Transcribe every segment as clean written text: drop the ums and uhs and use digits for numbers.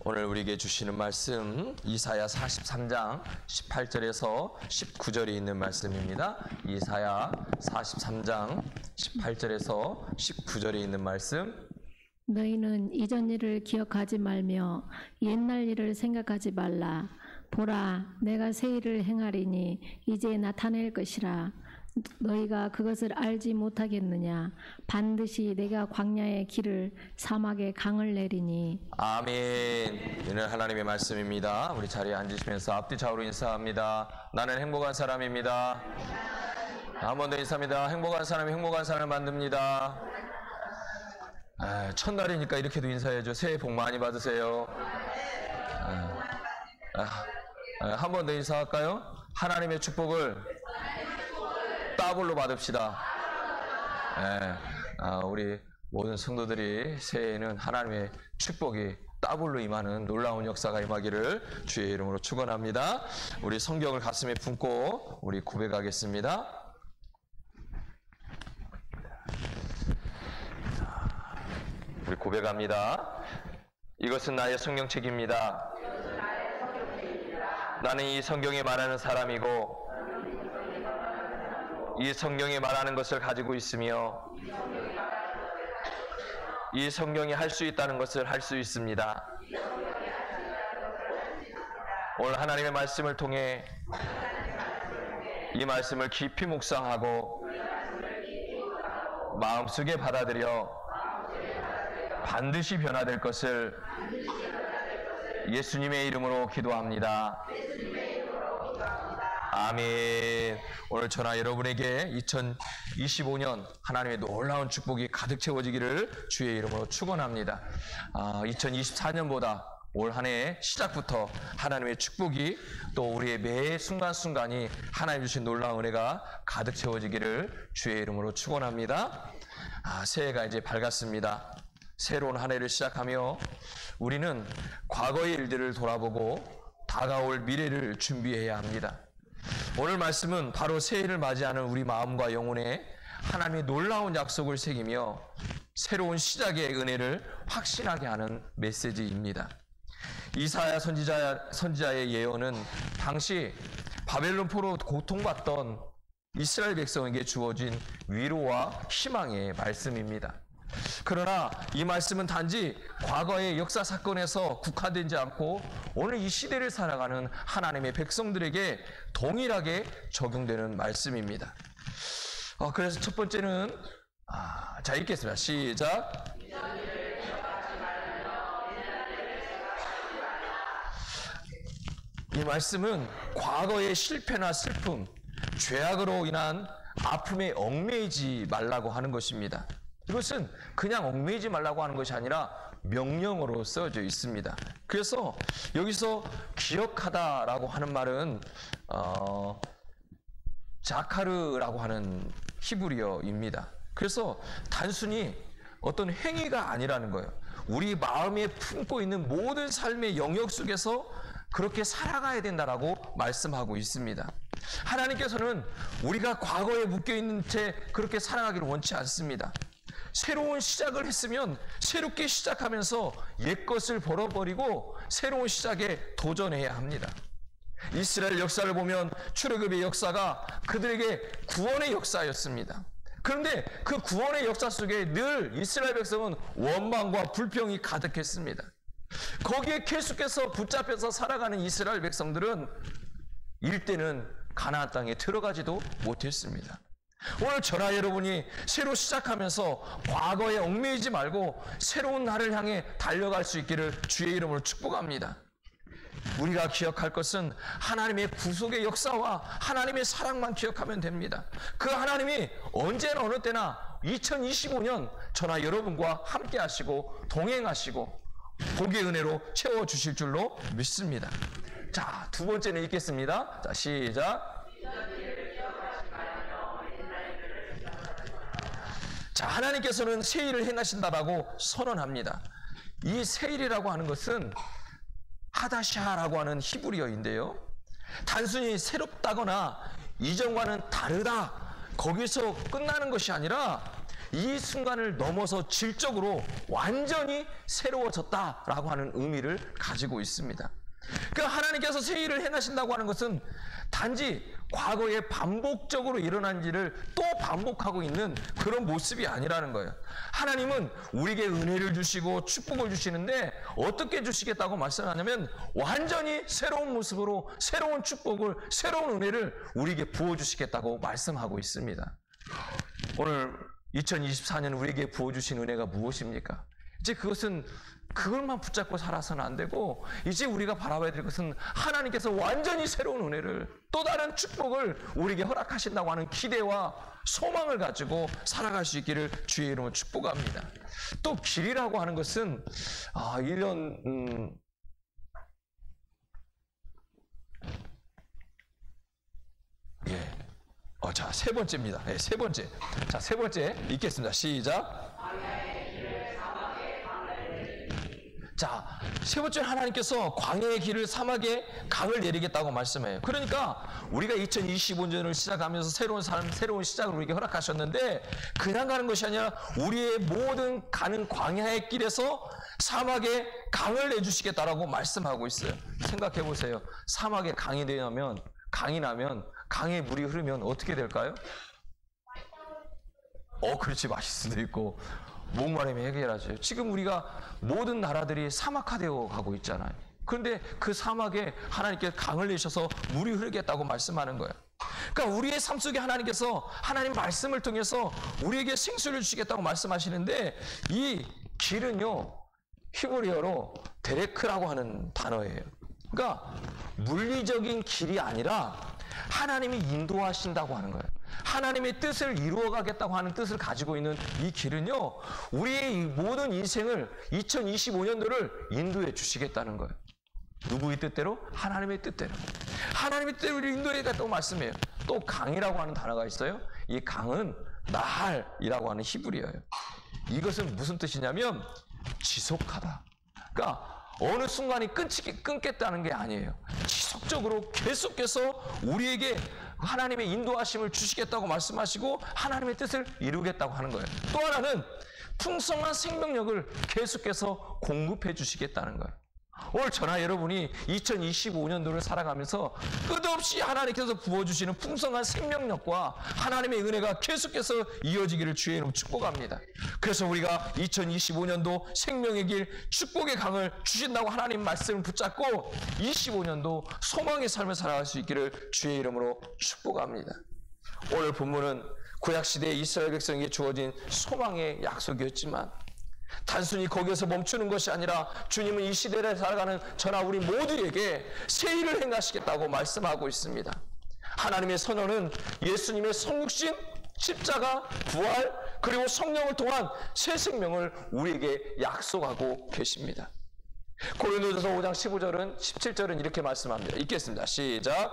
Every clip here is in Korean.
오늘 우리에게 주시는 말씀 이사야 43장 18절에서 19절이 있는 말씀입니다. 이사야 43장 18절에서 19절이 있는 말씀. 너희는 이전 일을 기억하지 말며 옛날 일을 생각하지 말라. 보라, 내가 새 일을 행하리니 이제 나타낼 것이라. 너희가 그것을 알지 못하겠느냐? 반드시 내가 광야의 길을 사막에 강을 내리니. 아멘. 이는 하나님의 말씀입니다. 우리 자리에 앉으시면서 앞뒤 좌우로 인사합니다. 나는 행복한 사람입니다. 한 번 더 인사합니다. 행복한 사람이 행복한 사람을 만듭니다. 첫날이니까 이렇게도 인사해야죠. 새해 복 많이 받으세요. 한 번 더 인사할까요? 하나님의 축복을 더블로 받읍시다. 우리 모든 성도들이 새해에는 하나님의 축복이 더블로 임하는 놀라운 역사가 임하기를 주의 이름으로 축원합니다. 우리 성경을 가슴에 품고 우리 고백하겠습니다. 우리 고백합니다. 이것은 나의 성경책입니다. 나는 이 성경에 말하는 사람이고 이 성경이 말하는 것을 가지고 있으며 이 성경이 할 수 있다는 것을 할 수 있습니다. 오늘 하나님의 말씀을 통해 이 말씀을 깊이 묵상하고 마음속에 받아들여 반드시 변화될 것을 예수님의 이름으로 기도합니다. 아멘. 오늘 저나 여러분에게 2025년 하나님의 놀라운 축복이 가득 채워지기를 주의 이름으로 축원합니다. 2024년보다 올 한 해의 시작부터 하나님의 축복이 또 우리의 매 순간순간이 하나님 주신 놀라운 은혜가 가득 채워지기를 주의 이름으로 축원합니다. 새해가 이제 밝았습니다. 새로운 한 해를 시작하며 우리는 과거의 일들을 돌아보고 다가올 미래를 준비해야 합니다. 오늘 말씀은 바로 새해를 맞이하는 우리 마음과 영혼에 하나님의 놀라운 약속을 새기며 새로운 시작의 은혜를 확신하게 하는 메시지입니다. 이사야 선지자의 예언은 당시 바벨론 포로 고통받던 이스라엘 백성에게 주어진 위로와 희망의 말씀입니다. 그러나 이 말씀은 단지 과거의 역사 사건에서 국한되지 않고 오늘 이 시대를 살아가는 하나님의 백성들에게 동일하게 적용되는 말씀입니다. 그래서 첫 번째는 자 읽겠습니다. 시작. 이 말씀은 과거의 실패나 슬픔, 죄악으로 인한 아픔에 얽매이지 말라고 하는 것입니다. 이것은 그냥 얽매이지 말라고 하는 것이 아니라 명령어로 써져 있습니다. 그래서 여기서 기억하다라고 하는 말은 자카르라고 하는 히브리어입니다. 그래서 단순히 어떤 행위가 아니라는 거예요. 우리 마음에 품고 있는 모든 삶의 영역 속에서 그렇게 살아가야 된다라고 말씀하고 있습니다. 하나님께서는 우리가 과거에 묶여있는 채 그렇게 살아가기를 원치 않습니다. 새로운 시작을 했으면 새롭게 시작하면서 옛것을 버려버리고 새로운 시작에 도전해야 합니다. 이스라엘 역사를 보면 출애굽의 역사가 그들에게 구원의 역사였습니다. 그런데 그 구원의 역사 속에 늘 이스라엘 백성은 원망과 불평이 가득했습니다. 거기에 계속해서 붙잡혀서 살아가는 이스라엘 백성들은 일대는 가나안 땅에 들어가지도 못했습니다. 오늘 저나 여러분이 새로 시작하면서 과거에 얽매이지 말고 새로운 날을 향해 달려갈 수 있기를 주의 이름으로 축복합니다. 우리가 기억할 것은 하나님의 구속의 역사와 하나님의 사랑만 기억하면 됩니다. 그 하나님이 언제나 어느 때나 2025년 저나 여러분과 함께 하시고 동행하시고 복의 은혜로 채워주실 줄로 믿습니다. 자, 두 번째는 읽겠습니다. 자, 시작. 자, 하나님께서는 새 일을 행하신다라고 선언합니다. 이 새 일이라고 하는 것은 하다샤라고 하는 히브리어인데요. 단순히 새롭다거나 이전과는 다르다, 거기서 끝나는 것이 아니라 이 순간을 넘어서 질적으로 완전히 새로워졌다라고 하는 의미를 가지고 있습니다. 그러니까 하나님께서 새 일을 행하신다고 하는 것은 단지 과거에 반복적으로 일어난 일을 또 반복하고 있는 그런 모습이 아니라는 거예요. 하나님은 우리에게 은혜를 주시고 축복을 주시는데 어떻게 주시겠다고 말씀하냐면 완전히 새로운 모습으로 새로운 축복을, 새로운 은혜를 우리에게 부어주시겠다고 말씀하고 있습니다. 오늘 2024년 우리에게 부어주신 은혜가 무엇입니까? 이제 그것만 붙잡고 살아서는 안 되고, 이제 우리가 바라봐야 될 것은 하나님께서 완전히 새로운 은혜를, 또 다른 축복을 우리에게 허락하신다고 하는 기대와 소망을 가지고 살아갈 수 있기를 주의 이름으로 축복합니다. 또 길이라고 하는 것은 자, 세 번째입니다. 세 번째. 자, 세 번째 읽겠습니다. 시작. 자, 세 번째는 하나님께서 광야의 길을 사막에 강을 내리겠다고 말씀해요. 그러니까 우리가 2025년을 시작하면서 새로운 삶, 새로운 시작을 우리에게 허락하셨는데, 그냥 가는 것이 아니라 우리의 모든 가는 광야의 길에서 사막에 강을 내주시겠다라고 말씀하고 있어요. 생각해 보세요. 사막에 강이 나면 강에 물이 흐르면 어떻게 될까요? 그렇지, 마실 수도 있고 목마름이 해결하죠. 지금 우리가 모든 나라들이 사막화되어 가고 있잖아요. 그런데 그 사막에 하나님께 강을 내셔서 물이 흐르겠다고 말씀하는 거예요. 그러니까 우리의 삶 속에 하나님께서 하나님 말씀을 통해서 우리에게 생수를 주시겠다고 말씀하시는데, 이 길은요 히브리어로 데레크라고 하는 단어예요. 그러니까 물리적인 길이 아니라 하나님이 인도하신다고 하는 거예요. 하나님의 뜻을 이루어가겠다고 하는 뜻을 가지고 있는 이 길은요, 우리의 이 모든 인생을 2025년도를 인도해 주시겠다는 거예요. 누구의 뜻대로? 하나님의 뜻대로. 하나님의 뜻대로 인도해겠다고 말씀해요. 또 강이라고 하는 단어가 있어요. 이 강은 나할이라고 하는 히브리어예요. 이것은 무슨 뜻이냐면 지속하다. 그러니까 어느 순간이 끊겠다는 게 아니에요. 지속적으로 계속해서 우리에게 하나님의 인도하심을 주시겠다고 말씀하시고 하나님의 뜻을 이루겠다고 하는 거예요. 또 하나는 풍성한 생명력을 계속해서 공급해 주시겠다는 거예요. 오늘 저나 여러분이 2025년도를 살아가면서 끝없이 하나님께서 부어주시는 풍성한 생명력과 하나님의 은혜가 계속해서 이어지기를 주의 이름으로 축복합니다. 그래서 우리가 2025년도 생명의 길, 축복의 강을 주신다고 하나님 말씀을 붙잡고 25년도 소망의 삶을 살아갈 수 있기를 주의 이름으로 축복합니다. 오늘 본문은 구약시대의 이스라엘 백성에게 주어진 소망의 약속이었지만, 단순히 거기에서 멈추는 것이 아니라 주님은 이 시대를 살아가는 저나 우리 모두에게 새 일을 행하시겠다고 말씀하고 있습니다. 하나님의 선언은 예수님의 성육신, 십자가, 부활, 그리고 성령을 통한 새 생명을 우리에게 약속하고 계십니다. 고린도전서 5장 15절은 17절은 이렇게 말씀합니다. 읽겠습니다. 시작.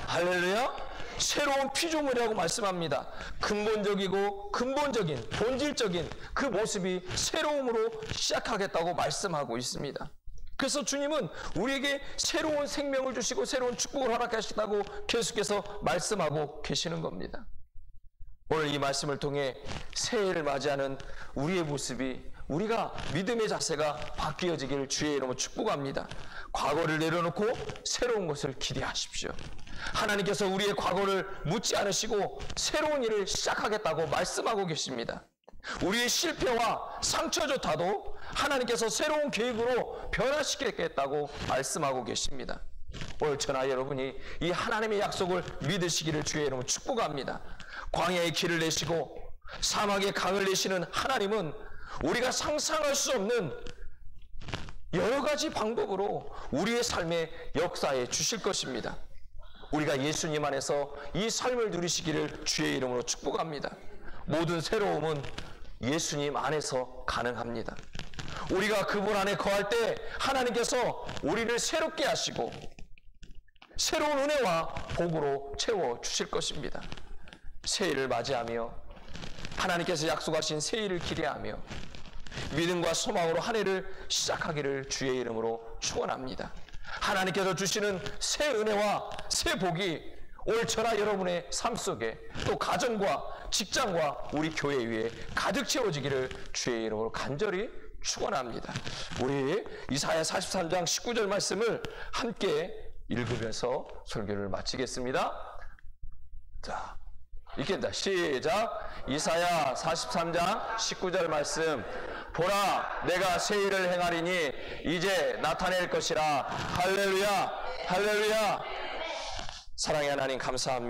할렐루야. 새로운 피조물이라고 말씀합니다. 근본적이고 근본적인 본질적인 그 모습이 새로움으로 시작하겠다고 말씀하고 있습니다. 그래서 주님은 우리에게 새로운 생명을 주시고 새로운 축복을 허락하시다고 계속해서 말씀하고 계시는 겁니다. 오늘 이 말씀을 통해 새해를 맞이하는 우리의 모습이, 우리가 믿음의 자세가 바뀌어지기를 주의 이름으로 축복합니다. 과거를 내려놓고 새로운 것을 기대하십시오. 하나님께서 우리의 과거를 묻지 않으시고 새로운 일을 시작하겠다고 말씀하고 계십니다. 우리의 실패와 상처조차도 하나님께서 새로운 계획으로 변화시키겠다고 말씀하고 계십니다. 오늘 저나 여러분이 이 하나님의 약속을 믿으시기를 주의 이름으로 축복합니다. 광야의 길을 내시고 사막의 강을 내시는 하나님은 우리가 상상할 수 없는 여러 가지 방법으로 우리의 삶에 역사해 주실 것입니다. 우리가 예수님 안에서 이 삶을 누리시기를 주의 이름으로 축복합니다. 모든 새로움은 예수님 안에서 가능합니다. 우리가 그분 안에 거할 때 하나님께서 우리를 새롭게 하시고 새로운 은혜와 복으로 채워 주실 것입니다. 새해를 맞이하며 하나님께서 약속하신 새해를 기대하며 믿음과 소망으로 한 해를 시작하기를 주의 이름으로 축원합니다. 하나님께서 주시는 새 은혜와 새 복이 올 저나 여러분의 삶 속에 또 가정과 직장과 우리 교회 위에 가득 채워지기를 주의 이름으로 간절히 축원합니다. 우리 이사야 43장 19절 말씀을 함께 읽으면서 설교를 마치겠습니다. 자, 읽겠습니다. 시작. 이사야 43장 19절 말씀. 보라, 내가 새 일을 행하리니 이제 나타낼 것이라. 할렐루야, 할렐루야. 사랑의 하나님 감사합니다.